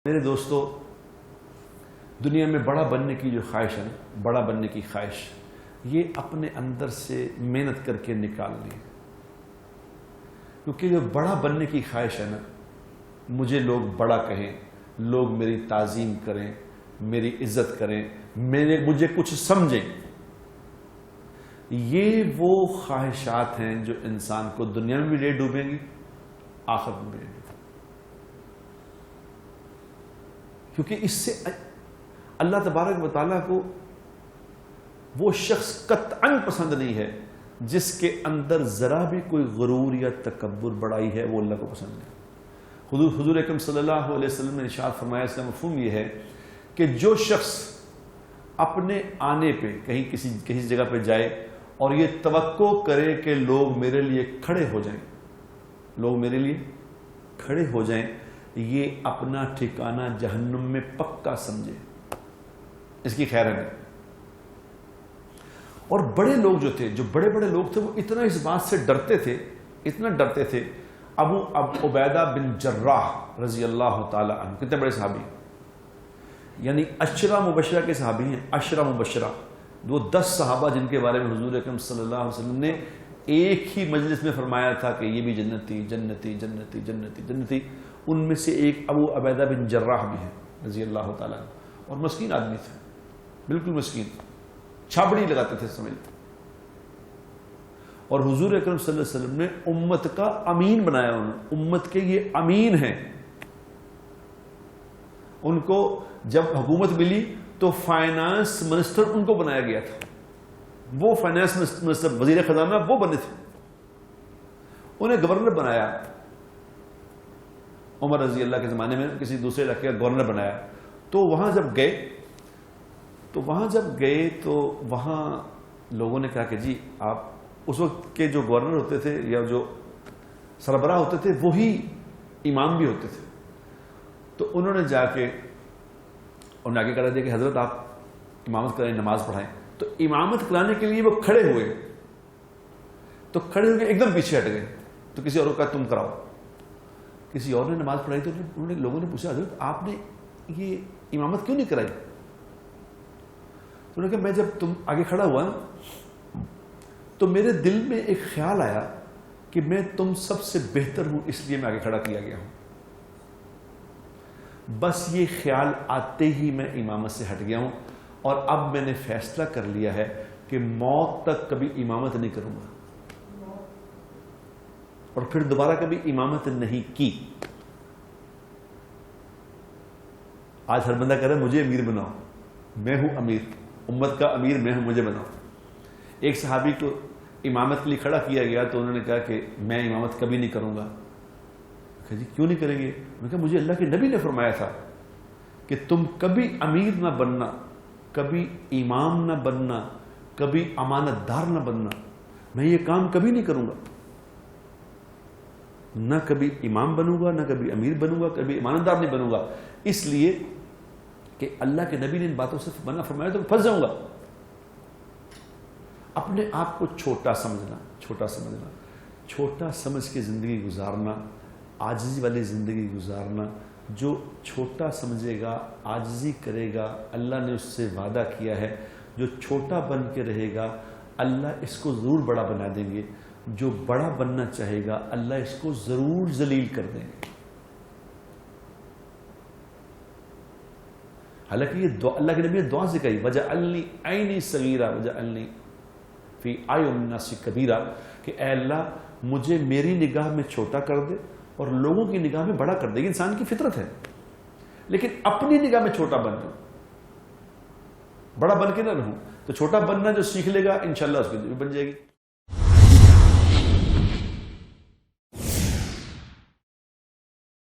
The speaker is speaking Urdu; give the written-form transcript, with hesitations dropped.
میرے دوستو، دنیا میں بڑا بننے کی جو خواہش ہے، بڑا بننے کی خواہش، یہ اپنے اندر سے محنت کر کے نکالنی ہے. کیونکہ جو بڑا بننے کی خواہش ہے نا، مجھے لوگ بڑا کہیں، لوگ میری تعظیم کریں، میری عزت کریں، مجھے کچھ سمجھیں، یہ وہ خواہشات ہیں جو انسان کو دنیا میں بھی لے ڈوبیں گی، آخرت میں بھی لے ڈوبیں گی. کیونکہ اس سے اللہ تبارک و تعالیٰ کو وہ شخص قطعاً پسند نہیں ہے جس کے اندر ذرا بھی کوئی غرور یا تکبر بڑائی ہے، وہ اللہ کو پسند نہیں. حضور اکرم صلی اللہ علیہ وسلم نے ارشاد فرمایا، اس کا مفہوم یہ ہے کہ جو شخص اپنے آنے پہ کہیں کسی جگہ پہ جائے اور یہ توقع کرے کہ لوگ میرے لیے کھڑے ہو جائیں، لوگ میرے لیے کھڑے ہو جائیں، یہ اپنا ٹھکانہ جہنم میں پکا سمجھے، اس کی خیر ہے. اور بڑے لوگ جو تھے، جو بڑے بڑے لوگ تھے، وہ اتنا اس بات سے ڈرتے تھے، اتنا ڈرتے تھے. ابو عبیدہ بن جراح رضی اللہ تعالی عنہ، کتنے بڑے صحابی ہیں، یعنی عشرہ مبشرہ کے صحابی ہیں. عشرہ مبشرہ، وہ 10 صحابہ جن کے بارے میں حضور اکرم صلی اللہ علیہ وسلم نے ایک ہی مجلس میں فرمایا تھا کہ یہ بھی جنتی جنتی جنتی جنتی جنتی. ان میں سے ایک ابو عبیدہ بن جراح بھی ہیں رضی اللہ تعالیٰ عنہ، اور مسکین آدمی تھے، بالکل مسکین، چھابڑی لگاتے تھے سمجھ. اور حضور اکرم صلی اللہ علیہ وسلم نے امت کا امین بنایا، انہوں امت کے یہ امین ہیں. ان کو جب حکومت ملی تو فائنانس منسٹر ان کو بنایا گیا تھا، وہ فائنانس منسٹر، وزیر خزانہ وہ بنے تھے. انہیں گورنر بنایا، عمر رضی اللہ کے زمانے میں کسی دوسرے علاقے کا گورنر بنایا. تو وہاں جب گئے تو وہاں لوگوں نے کہا کہ جی آپ، اس وقت کے جو گورنر ہوتے تھے یا جو سربراہ ہوتے تھے وہی امام بھی ہوتے تھے. تو انہوں نے جا کے انہیں آگے کرا دیا کہ حضرت آپ امامت کریں، نماز پڑھائیں. تو امامت کرانے کے لیے وہ کھڑے ہوئے، تو کھڑے ہو کے ایک دم پیچھے ہٹ گئے. تو کسی اور کو کہا تم کراؤ. کسی اور نے نماز پڑھائی تو لوگوں نے پوچھا حضرت آپ نے یہ امامت کیوں نہیں کرائی؟ تو انہوں نے کہا میں جب تم آگے کھڑا ہوا نا تو میرے دل میں ایک خیال آیا کہ میں تم سب سے بہتر ہوں، اس لیے میں آگے کھڑا کیا گیا ہوں. بس یہ خیال آتے ہی میں امامت سے ہٹ گیا ہوں، اور اب میں نے فیصلہ کر لیا ہے کہ موت تک کبھی امامت نہیں کروں گا، اور پھر دوبارہ کبھی امامت نہیں کی. آج ہر بندہ کہہ رہا ہے مجھے امیر بناؤ، میں ہوں امیر، امت کا امیر میں ہوں، مجھے بناؤ. ایک صحابی کو امامت کے لیے کھڑا کیا گیا تو انہوں نے کہا کہ میں امامت کبھی نہیں کروں گا. کہا جی کیوں نہیں کریں گے؟ میں کہا مجھے اللہ کے نبی نے فرمایا تھا کہ تم کبھی امیر نہ بننا، کبھی امام نہ بننا، کبھی امانت دار نہ بننا. میں یہ کام کبھی نہیں کروں گا، نہ کبھی امام بنوں گا، نہ کبھی امیر بنوں گا، کبھی امانت دار نہیں بنوں گا. اس لیے کہ اللہ کے نبی نے ان باتوں سے منع فرمایا تو پھنس جاؤں گا. اپنے آپ کو چھوٹا سمجھنا، چھوٹا سمجھنا، چھوٹا سمجھ کے زندگی گزارنا، عاجزی والی زندگی گزارنا. جو چھوٹا سمجھے گا، عاجزی کرے گا، اللہ نے اس سے وعدہ کیا ہے جو چھوٹا بن کے رہے گا اللہ اس کو ضرور بڑا بنا دیں گے. جو بڑا بننا چاہے گا اللہ اس کو ضرور ذلیل کر دیں گے. حالانکہ یہ اللہ کے نبی نے دعا سکھائی، وَجَعَلْنِي عَيْنِي صَغِيرًا وَجَعَلْنِي فِي أَعْيُنِ النَّاسِ كَبِيرًا، کہ اے اللہ مجھے میری نگاہ میں چھوٹا کر دے اور لوگوں کی نگاہ میں بڑا کر دے. یہ انسان کی فطرت ہے، لیکن اپنی نگاہ میں چھوٹا بن جاؤں، بڑا بن کے نہ رہوں. تو چھوٹا بننا جو سیکھ لے گا انشاءاللہ اس کی بن جائے گی.